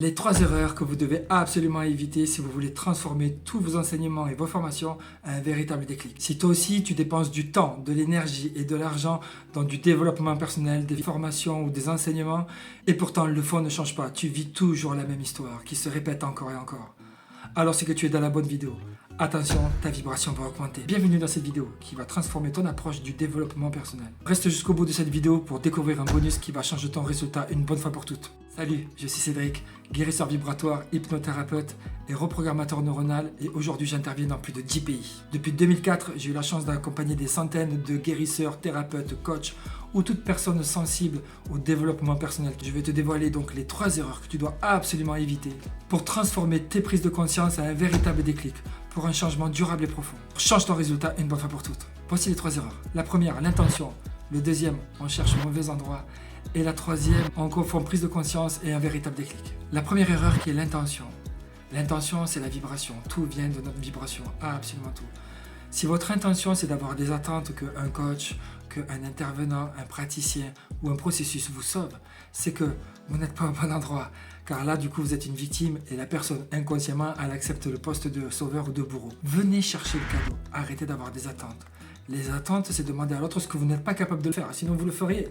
Les 3 erreurs que vous devez absolument éviter si vous voulez transformer tous vos enseignements et vos formations à un véritable déclic. Si toi aussi tu dépenses du temps, de l'énergie et de l'argent dans du développement personnel, des formations ou des enseignements, et pourtant le fond ne change pas, tu vis toujours la même histoire qui se répète encore et encore, alors c'est que tu es dans la bonne vidéo. Attention, ta vibration va augmenter. Bienvenue dans cette vidéo qui va transformer ton approche du développement personnel. Reste jusqu'au bout de cette vidéo pour découvrir un bonus qui va changer ton résultat une bonne fois pour toutes. Salut, je suis Cédric, guérisseur vibratoire, hypnothérapeute et reprogrammateur neuronal, et aujourd'hui j'interviens dans plus de 10 pays. Depuis 2004, j'ai eu la chance d'accompagner des centaines de guérisseurs, thérapeutes, coachs ou toute personne sensible au développement personnel. Je vais te dévoiler donc les 3 erreurs que tu dois absolument éviter pour transformer tes prises de conscience à un véritable déclic, pour un changement durable et profond. Change ton résultat une bonne fois pour toutes. Voici les 3 erreurs. La première, l'intention. Le deuxième, on cherche au mauvais endroit. Et la troisième, on confond prise de conscience et un véritable déclic. La première erreur qui est l'intention. L'intention, c'est la vibration. Tout vient de notre vibration. Absolument tout. Si votre intention, c'est d'avoir des attentes qu'un coach, qu'un intervenant, un praticien ou un processus vous sauve, c'est que vous n'êtes pas au bon endroit. Car là, du coup, vous êtes une victime et la personne, inconsciemment, elle accepte le poste de sauveur ou de bourreau. Venez chercher le cadeau. Arrêtez d'avoir des attentes. Les attentes, c'est demander à l'autre ce que vous n'êtes pas capable de faire. Sinon, vous le feriez.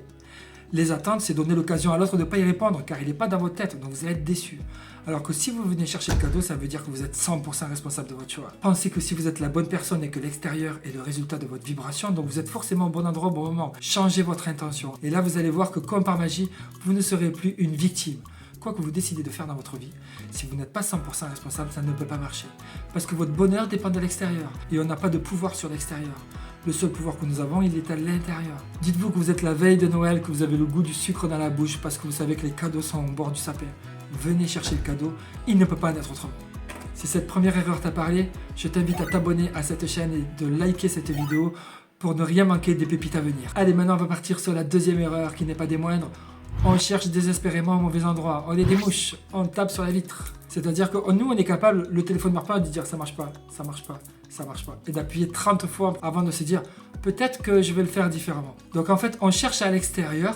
Les attentes, c'est donner l'occasion à l'autre de ne pas y répondre, car il n'est pas dans votre tête, donc vous allez être déçu. Alors que si vous venez chercher le cadeau, ça veut dire que vous êtes 100% responsable de votre choix. Pensez que si vous êtes la bonne personne et que l'extérieur est le résultat de votre vibration, donc vous êtes forcément au bon endroit au bon moment. Changez votre intention. Et là, vous allez voir que comme par magie, vous ne serez plus une victime. Quoi que vous décidez de faire dans votre vie, si vous n'êtes pas 100% responsable, ça ne peut pas marcher. Parce que votre bonheur dépend de l'extérieur. Et on n'a pas de pouvoir sur l'extérieur. Le seul pouvoir que nous avons, il est à l'intérieur. Dites-vous que vous êtes la veille de Noël, que vous avez le goût du sucre dans la bouche parce que vous savez que les cadeaux sont au bord du sapin. Venez chercher le cadeau, il ne peut pas en être autrement. Si cette première erreur t'a parlé, je t'invite à t'abonner à cette chaîne et de liker cette vidéo pour ne rien manquer des pépites à venir. Allez, maintenant on va partir sur la deuxième erreur qui n'est pas des moindres. On cherche désespérément au mauvais endroit. On est des mouches, on tape sur la vitre. C'est-à-dire que nous, on est capable, le téléphone ne marche pas, de dire ça marche pas, ça marche pas, ça marche pas. Et d'appuyer 30 fois avant de se dire peut-être que je vais le faire différemment. Donc en fait, on cherche à l'extérieur.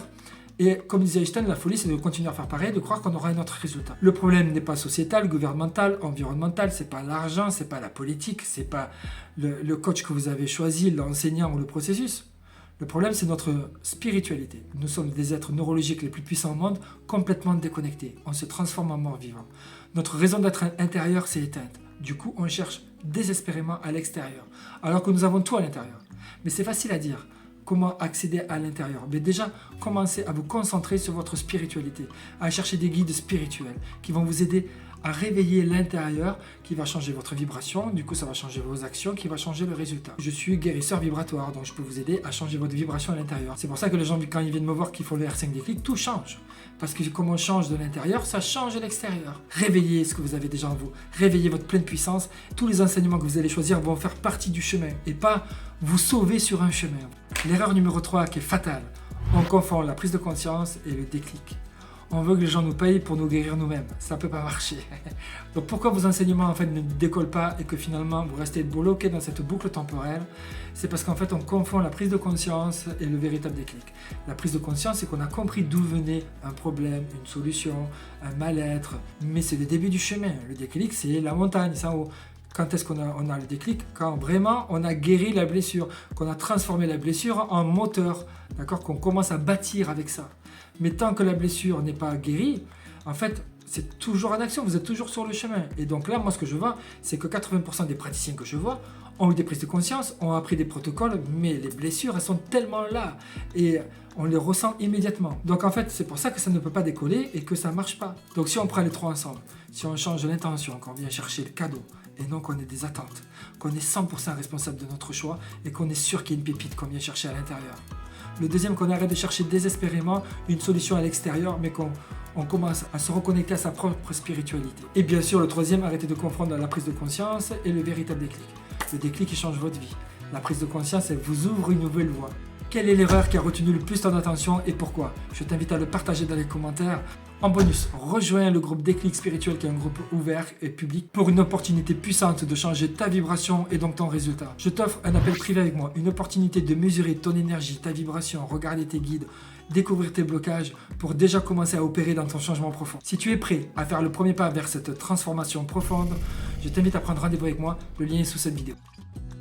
Et comme disait Einstein, la folie, c'est de continuer à faire pareil, de croire qu'on aura un autre résultat. Le problème n'est pas sociétal, gouvernemental, environnemental, c'est pas l'argent, c'est pas la politique, c'est pas le coach que vous avez choisi, l'enseignant ou le processus. Le problème, c'est notre spiritualité. Nous sommes des êtres neurologiques les plus puissants au monde, complètement déconnectés. On se transforme en mort-vivant. Notre raison d'être intérieure s'est éteinte. Du coup, on cherche désespérément à l'extérieur, alors que nous avons tout à l'intérieur. Mais c'est facile à dire. Comment accéder à l'intérieur? Mais déjà, commencez à vous concentrer sur votre spiritualité, à chercher des guides spirituels qui vont vous aider à réveiller l'intérieur, qui va changer votre vibration, du coup ça va changer vos actions, qui va changer le résultat. Je suis guérisseur vibratoire, donc je peux vous aider à changer votre vibration à l'intérieur. C'est pour ça que les gens, quand ils viennent me voir, qu'ils font le R5 déclic, tout change. Parce que comme on change de l'intérieur, ça change de l'extérieur. Réveillez ce que vous avez déjà en vous, réveillez votre pleine puissance. Tous les enseignements que vous allez choisir vont faire partie du chemin et pas vous sauver sur un chemin. L'erreur numéro 3 qui est fatale, on confond la prise de conscience et le déclic. On veut que les gens nous payent pour nous guérir nous-mêmes. Ça ne peut pas marcher. Donc pourquoi vos enseignements en fait ne décollent pas et que finalement vous restez bloqué dans cette boucle temporelle? C'est parce qu'en fait on confond la prise de conscience et le véritable déclic. La prise de conscience, c'est qu'on a compris d'où venait un problème, une solution, un mal-être. Mais c'est le début du chemin. Le déclic, c'est la montagne, c'est en haut. Quand est-ce qu'on a le déclic? Quand vraiment on a guéri la blessure, qu'on a transformé la blessure en moteur, d'accord, qu'on commence à bâtir avec ça. Mais tant que la blessure n'est pas guérie, en fait, c'est toujours en action, vous êtes toujours sur le chemin. Et donc là, moi, ce que je vois, c'est que 80% des praticiens que je vois ont eu des prises de conscience, ont appris des protocoles, mais les blessures, elles sont tellement là et on les ressent immédiatement. Donc en fait, c'est pour ça que ça ne peut pas décoller et que ça ne marche pas. Donc si on prend les 3 ensemble, si on change l'intention, qu'on vient chercher le cadeau, et non qu'on ait des attentes, qu'on est 100% responsable de notre choix et qu'on est sûr qu'il y a une pépite qu'on vient chercher à l'intérieur. Le deuxième, qu'on arrête de chercher désespérément une solution à l'extérieur, mais qu'on commence à se reconnecter à sa propre spiritualité. Et bien sûr, le troisième, arrêtez de confondre la prise de conscience et le véritable déclic. Le déclic qui change votre vie. La prise de conscience, elle vous ouvre une nouvelle voie. Quelle est l'erreur qui a retenu le plus ton attention et pourquoi? Je t'invite à le partager dans les commentaires. En bonus, rejoins le groupe Déclic Spirituel qui est un groupe ouvert et public pour une opportunité puissante de changer ta vibration et donc ton résultat. Je t'offre un appel privé avec moi, une opportunité de mesurer ton énergie, ta vibration, regarder tes guides, découvrir tes blocages pour déjà commencer à opérer dans ton changement profond. Si tu es prêt à faire le premier pas vers cette transformation profonde, je t'invite à prendre rendez-vous avec moi, le lien est sous cette vidéo.